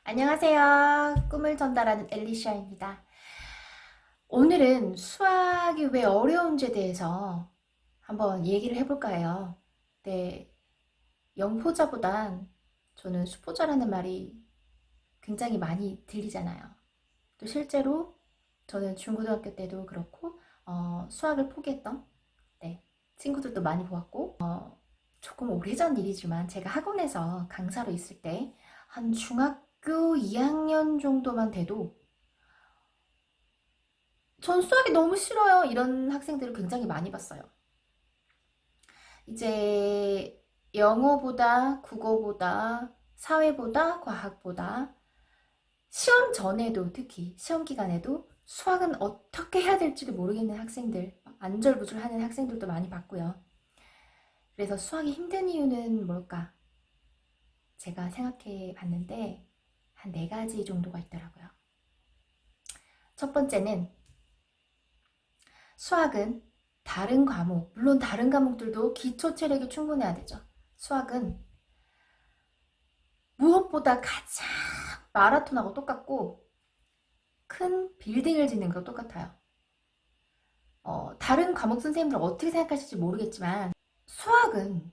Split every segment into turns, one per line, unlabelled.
안녕하세요. 꿈을 전달하는 엘리샤입니다. 오늘은 수학이 왜 어려운지에 대해서 한번 얘기를 해볼까 해요. 네, 영포자보단 저는 수포자라는 말이 굉장히 많이 들리잖아요. 또 실제로 저는 중고등학교 때도 그렇고 수학을 포기했던 친구들도 많이 보았고 조금 오래전 일이지만 제가 학원에서 강사로 있을 때 한 중학교 2학년 정도만 돼도 전 수학이 너무 싫어요. 이런 학생들을 굉장히 많이 봤어요. 이제 영어보다 국어보다 사회보다 과학보다 시험 전에도 특히 시험 기간에도 수학은 어떻게 해야 될지도 모르겠는 학생들, 안절부절하는 학생들도 많이 봤고요. 그래서 수학이 힘든 이유는 뭘까? 제가 생각해 봤는데 한 4가지 정도가 있더라고요. 첫 번째는 수학은 다른 과목, 물론 다른 과목들도 기초 체력이 충분해야 되죠. 수학은 무엇보다 가장 마라톤하고 똑같고 큰 빌딩을 짓는 거랑 똑같아요. 다른 과목 선생님들 어떻게 생각하실지 모르겠지만 수학은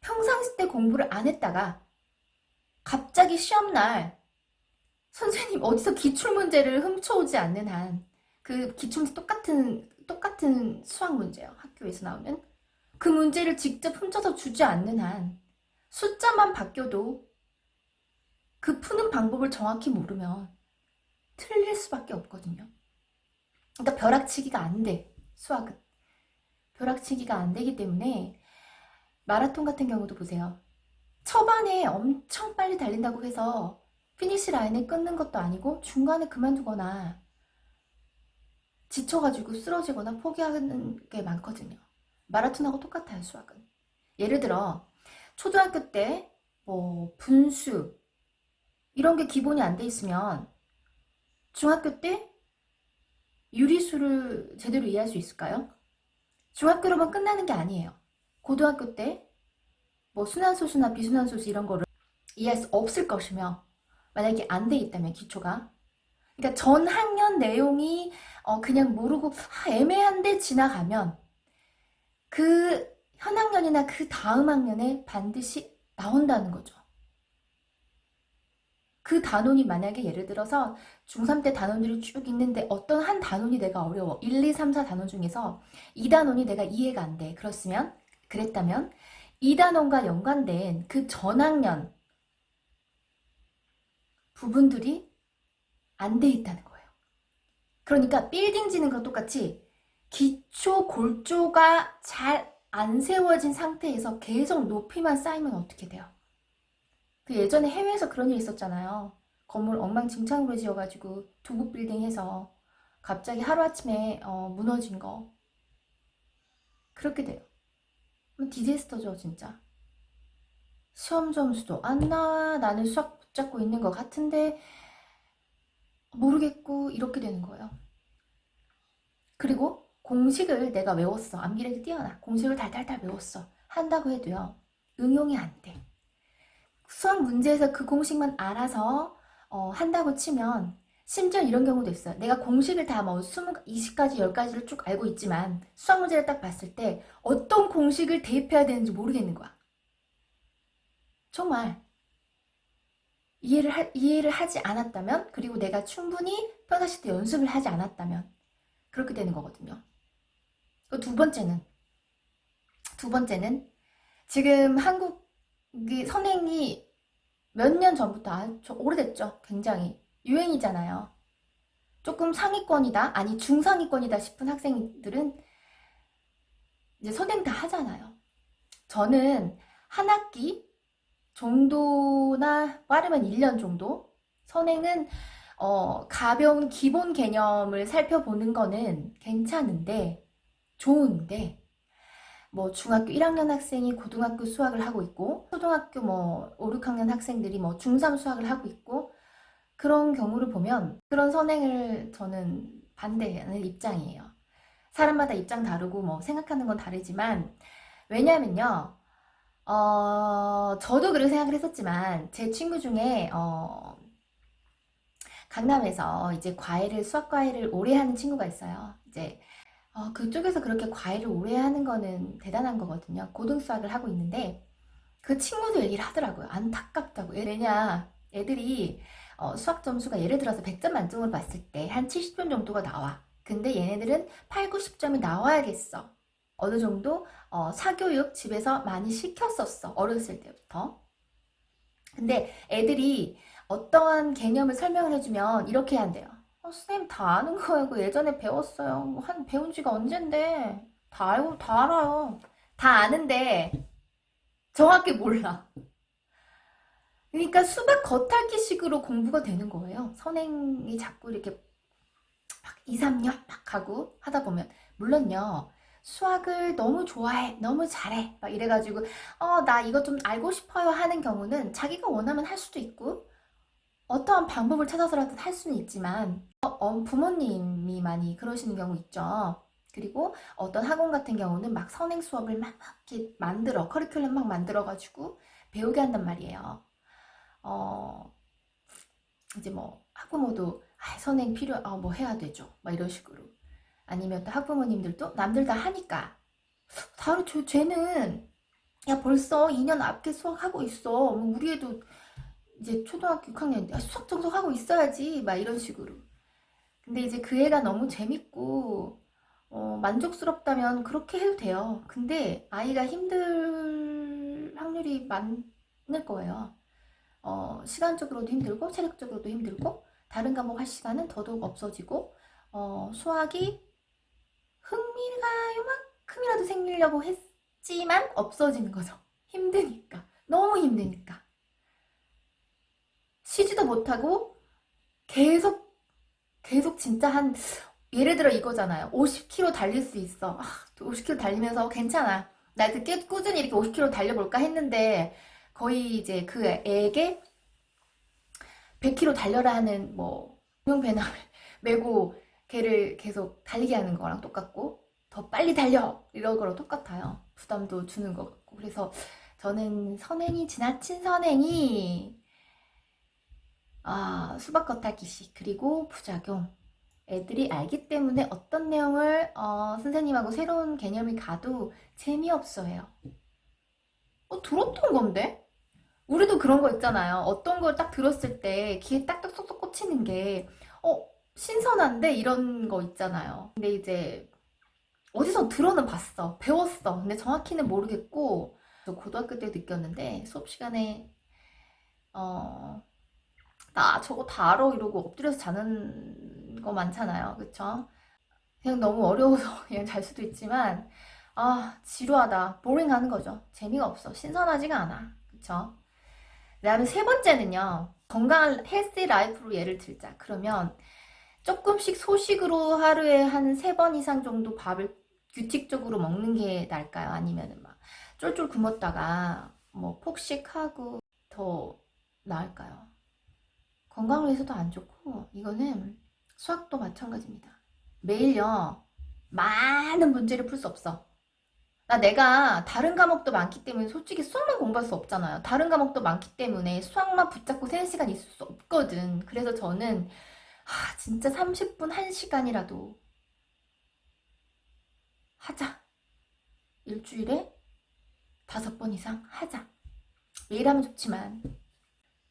평상시 때 공부를 안 했다가 갑자기 시험날 선생님 어디서 기출문제를 훔쳐오지 않는 한 그 기출문제 똑같은 수학 문제예요. 학교에서 나오는 그 문제를 직접 훔쳐서 주지 않는 한 숫자만 바뀌어도 그 푸는 방법을 정확히 모르면 틀릴 수밖에 없거든요. 그러니까 벼락치기가 안 돼. 수학은 벼락치기가 안 되기 때문에 마라톤 같은 경우도 보세요. 초반에 엄청 빨리 달린다고 해서 피니시 라인에 끊는 것도 아니고 중간에 그만두거나 지쳐가지고 쓰러지거나 포기하는 게 많거든요. 마라톤하고 똑같아요, 수학은. 예를 들어 초등학교 때 뭐 분수 이런 게 기본이 안 돼 있으면 중학교 때 유리수를 제대로 이해할 수 있을까요? 중학교로만 끝나는 게 아니에요. 고등학교 때 뭐 순환소수나 비순환소수 이런 거를 이해할 수 없을 것이며 만약에 안 돼 있다면 기초가 그러니까 전 학년 내용이 그냥 모르고 애매한데 지나가면 그 현 학년이나 그 다음 학년에 반드시 나온다는 거죠. 그 단원이 만약에 예를 들어서 중3 때 단원들이 쭉 있는데 어떤 한 단원이 내가 어려워. 1, 2, 3, 4 단원 중에서 이 단원이 내가 이해가 안 돼. 그랬다면 이 단원과 연관된 그 전학년 부분들이 안 돼 있다는 거예요. 그러니까 빌딩 지는 거 똑같이 기초 골조가 잘 안 세워진 상태에서 계속 높이만 쌓이면 어떻게 돼요? 그 예전에 해외에서 그런 일 있었잖아요. 건물 엉망진창으로 지어가지고 두국 빌딩 해서 갑자기 하루아침에 무너진 거. 그렇게 돼요. 디제스터죠, 진짜. 시험 점수도 안 나와. 나는 수학 붙잡고 있는 것 같은데 모르겠고 이렇게 되는 거예요. 그리고 공식을 내가 외웠어. 암기력이 뛰어나. 공식을 달달달 외웠어. 한다고 해도요. 응용이 안 돼. 수학 문제에서 그 공식만 알아서 한다고 치면 심지어 이런 경우도 있어요. 내가 공식을 다 뭐 20가지, 10가지를 쭉 알고 있지만 수학 문제를 딱 봤을 때 어떤 공식을 대입해야 되는지 모르겠는 거야. 정말 이해를 하지 않았다면 그리고 내가 충분히 평상시 때 연습을 하지 않았다면 그렇게 되는 거거든요. 두 번째는 지금 한국이 선행이 몇 년 전부터 아주 오래됐죠. 굉장히 유행이잖아요. 조금 상위권이다, 아니 중상위권이다 싶은 학생들은 이제 선행 다 하잖아요. 저는 한 학기 정도나 빠르면 1년 정도 선행은 가벼운 기본 개념을 살펴보는 거는 괜찮은데 좋은데 뭐 중학교 1학년 학생이 고등학교 수학을 하고 있고 초등학교 뭐 5, 6학년 학생들이 뭐 중3 수학을 하고 있고 그런 경우를 보면 그런 선행을 저는 반대하는 입장이에요. 사람마다 입장 다르고 뭐 생각하는 건 다르지만 왜냐면요. 저도 그렇게 생각을 했었지만, 제 친구 중에, 강남에서 이제 수학 과외를 오래 하는 친구가 있어요. 이제, 그쪽에서 그렇게 과외를 오래 하는 거는 대단한 거거든요. 고등 수학을 하고 있는데, 그 친구도 얘기를 하더라고요. 안타깝다고. 왜냐, 애들이 수학 점수가 예를 들어서 100점 만점으로 봤을 때 한 70점 정도가 나와. 근데 얘네들은 8, 90점이 나와야겠어. 어느 정도 사교육 집에서 많이 시켰었어. 어렸을 때부터. 근데 애들이 어떠한 개념을 설명을 해주면 이렇게 한대요. 선생님 다 아는 거예요. 그 예전에 배웠어요. 배운 지가 언젠데. 다 알고, 다 알아요. 다 아는데 정확히 몰라. 그러니까 수박 겉핥기식으로 공부가 되는 거예요. 선행이 자꾸 이렇게 막 2, 3년 막 하고 하다 보면 물론요. 수학을 너무 좋아해. 너무 잘해. 막 이래가지고 나 이거 좀 알고 싶어요 하는 경우는 자기가 원하면 할 수도 있고 어떠한 방법을 찾아서라도 할 수는 있지만 부모님이 많이 그러시는 경우 있죠. 그리고 어떤 학원 같은 경우는 막 선행 수업을 막 이렇게 커리큘럼 막 만들어가지고 배우게 한단 말이에요. 어, 이제 뭐 학부모도 선행 뭐 해야 되죠. 막 이런 식으로. 아니면 또 학부모님들도 남들 다 하니까 다른 쟤는 야 벌써 2년 앞에 수학하고 있어. 뭐 우리 애도 이제 초등학교 6학년 수학 정도 하고 있어야지 막 이런 식으로. 근데 이제 그 애가 너무 재밌고 만족스럽다면 그렇게 해도 돼요. 근데 아이가 힘들 확률이 많을 거예요. 시간적으로도 힘들고 체력적으로도 힘들고 다른 과목 할 시간은 더더욱 없어지고 수학이 흥미가 요만큼이라도 생기려고 했지만 없어지는 거죠. 힘드니까. 너무 힘드니까. 쉬지도 못하고 계속 진짜 예를 들어 이거잖아요. 50km 달릴 수 있어. 50km 달리면서 괜찮아. 나 이렇게 꾸준히 이렇게 50km 달려볼까 했는데 거의 이제 그 애에게 100km 달려라 하는 뭐 명배낭을 메고 걔를 계속 달리게 하는 거랑 똑같고 더 빨리 달려 이런 거랑 똑같아요. 부담도 주는 것 같고 그래서 저는 지나친 선행이 수박 겉핥기식 그리고 부작용 애들이 알기 때문에 어떤 내용을 선생님하고 새로운 개념이 가도 재미없어요. 들었던 건데? 우리도 그런 거 있잖아요. 어떤 걸 딱 들었을 때 귀에 딱딱 쏙쏙 꽂히는 게, 신선한데? 이런 거 있잖아요. 근데 이제 어디서 들어는 봤어. 배웠어. 근데 정확히는 모르겠고, 저 고등학교 때 느꼈는데, 수업 시간에, 어, 나 저거 다 알아. 이러고 엎드려서 자는 거 많잖아요. 그쵸? 그냥 너무 어려워서 그냥 잘 수도 있지만, 지루하다. 보링 하는 거죠. 재미가 없어. 신선하지가 않아. 그쵸? 그다음에 세 번째는요. 건강한 헬스 라이프로 예를 들자. 그러면 조금씩 소식으로 하루에 한 3번 이상 정도 밥을 규칙적으로 먹는 게 나을까요? 아니면은 막 쫄쫄 굶었다가 뭐 폭식하고 더 나을까요? 건강을 위해서도 안 좋고 이거는 수학도 마찬가지입니다. 매일요. 많은 문제를 풀 수 없어. 내가 다른 과목도 많기 때문에 솔직히 수학만 공부할 수 없잖아요. 다른 과목도 많기 때문에 수학만 붙잡고 3시간 있을 수 없거든. 그래서 저는 진짜 30분 1시간이라도 하자. 일주일에 5번 이상 하자. 매일 하면 좋지만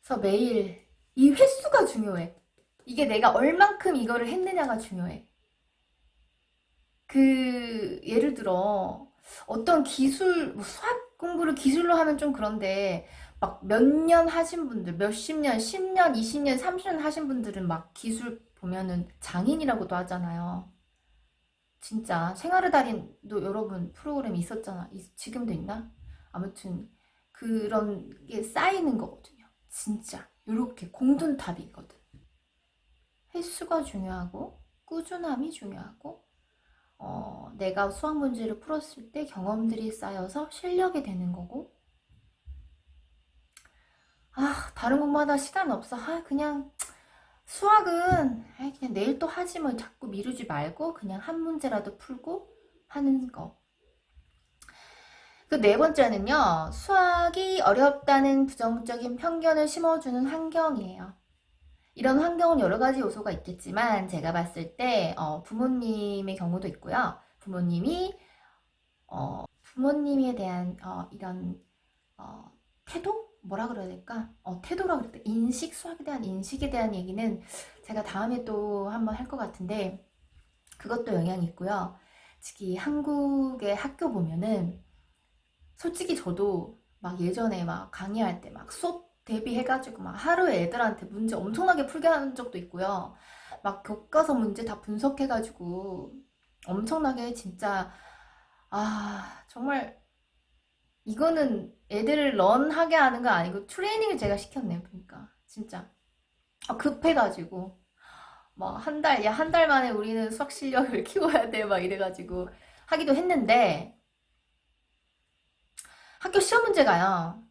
그래서 매일 이 횟수가 중요해. 이게 내가 얼만큼 이거를 했느냐가 중요해. 예를 들어 어떤 기술, 뭐 수학 공부를 기술로 하면 좀 그런데, 막 몇 년 하신 분들, 몇십 년, 10년, 20년, 30년 하신 분들은 막 기술 보면은 장인이라고도 하잖아요. 진짜 생활의 달인도 여러분 프로그램이 있었잖아. 지금도 있나? 아무튼 그런 게 쌓이는 거거든요. 진짜 이렇게 공든탑이거든. 횟수가 중요하고 꾸준함이 중요하고 내가 수학 문제를 풀었을 때 경험들이 쌓여서 실력이 되는 거고, 다른 공부하다 시간 없어. 그냥 수학은 그냥 내일 또 하지 뭐 자꾸 미루지 말고 그냥 한 문제라도 풀고 하는 거. 그 네 번째는요, 수학이 어렵다는 부정적인 편견을 심어주는 환경이에요. 이런 환경은 여러 가지 요소가 있겠지만, 제가 봤을 때, 부모님의 경우도 있고요. 부모님에 대한, 이런, 태도? 뭐라 그래야 될까? 태도라 그럴까? 수학에 대한 인식에 대한 얘기는 제가 다음에 또 한번 할 것 같은데, 그것도 영향이 있고요. 특히 한국의 학교 보면은, 솔직히 저도 막 예전에 막 강의할 때 막 수업 대비해가지고 막 하루에 애들한테 문제 엄청나게 풀게 하는 적도 있고요. 막 교과서 문제 다 분석해가지고 엄청나게 진짜, 정말 이거는 애들을 런하게 하는 거 아니고 트레이닝을 제가 시켰네요. 그러니까 진짜 급해가지고 막 한 달 만에 우리는 수학 실력을 키워야 돼 막 이래가지고 하기도 했는데, 학교 시험 문제가요.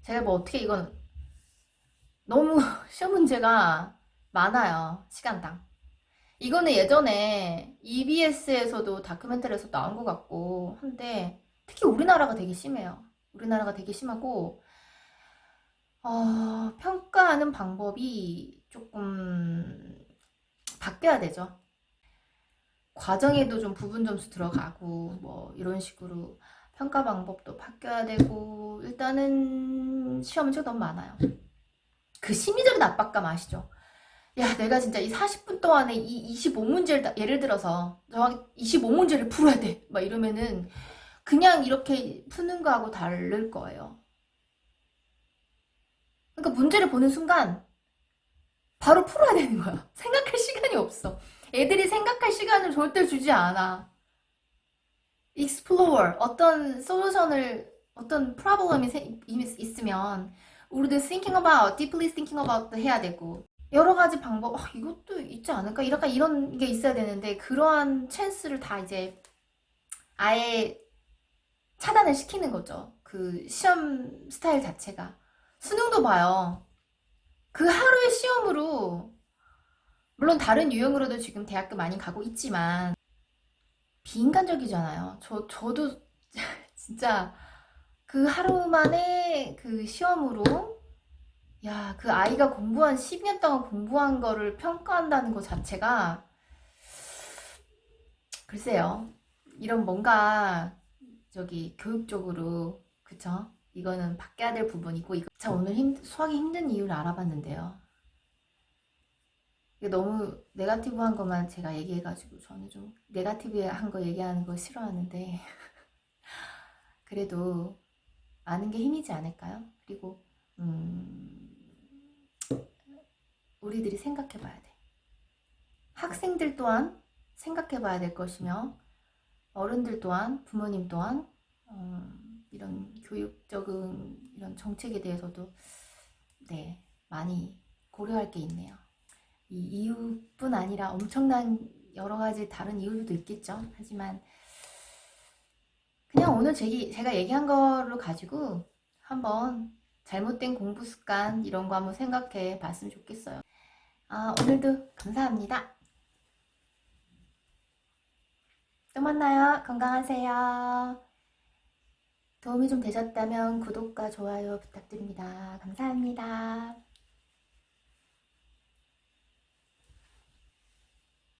제가 뭐 어떻게 이건 너무 시험 문제가 많아요. 시간당. 이거는 예전에 EBS에서도 다큐멘터리에서 나온 것 같고 한데, 특히 우리나라가 되게 심해요. 우리나라가 되게 심하고, 평가하는 방법이 조금 바뀌어야 되죠. 과정에도 좀 부분 점수 들어가고 뭐 이런 식으로 평가 방법도 바뀌어야 되고, 일단은 시험 문제가 너무 많아요. 그 심리적인 압박감 아시죠? 야, 내가 진짜 이 40분 동안에 이 25문제를, 예를 들어서, 정확히 25문제를 풀어야 돼. 막 이러면은, 그냥 이렇게 푸는 거하고 다를 거예요. 그러니까 문제를 보는 순간, 바로 풀어야 되는 거야. 생각할 시간이 없어. 애들이 생각할 시간을 절대 주지 않아. explore, 어떤 솔루션을, 어떤 프로블럼이 있으면, 우리도 thinking about, deeply thinking about 해야 되고, 여러 가지 방법, 이것도 있지 않을까? 약간 이런 게 있어야 되는데, 그러한 찬스를 다 이제 아예 차단을 시키는 거죠. 그 시험 스타일 자체가. 수능도 봐요. 그 하루의 시험으로, 물론 다른 유형으로도 지금 대학교 많이 가고 있지만, 비인간적이잖아요. 저도 진짜 그 하루 만에 그 시험으로, 야, 그 아이가 10년 동안 공부한 거를 평가한다는 것 자체가, 글쎄요. 이런 뭔가 교육적으로, 그쵸? 이거는 바뀌어야 될 부분이고, 자, 오늘 수학이 힘든 이유를 알아봤는데요. 이게 너무 네가티브한 것만 제가 얘기해가지고 저는 좀 네가티브한 거 얘기하는 거 싫어하는데, 그래도 아는 게 힘이지 않을까요? 그리고 우리들이 생각해 봐야 돼. 학생들 또한 생각해 봐야 될 것이며, 어른들 또한, 부모님 또한, 이런 교육적인 이런 정책에 대해서도, 네, 많이 고려할 게 있네요. 이 이유뿐 아니라 엄청난 여러 가지 다른 이유들도 있겠죠. 하지만 그냥 오늘 제가 얘기한 거를 가지고 한번 잘못된 공부 습관 이런 거 한번 생각해 봤으면 좋겠어요. 오늘도 감사합니다. 또 만나요. 건강하세요. 도움이 좀 되셨다면 구독과 좋아요 부탁드립니다. 감사합니다.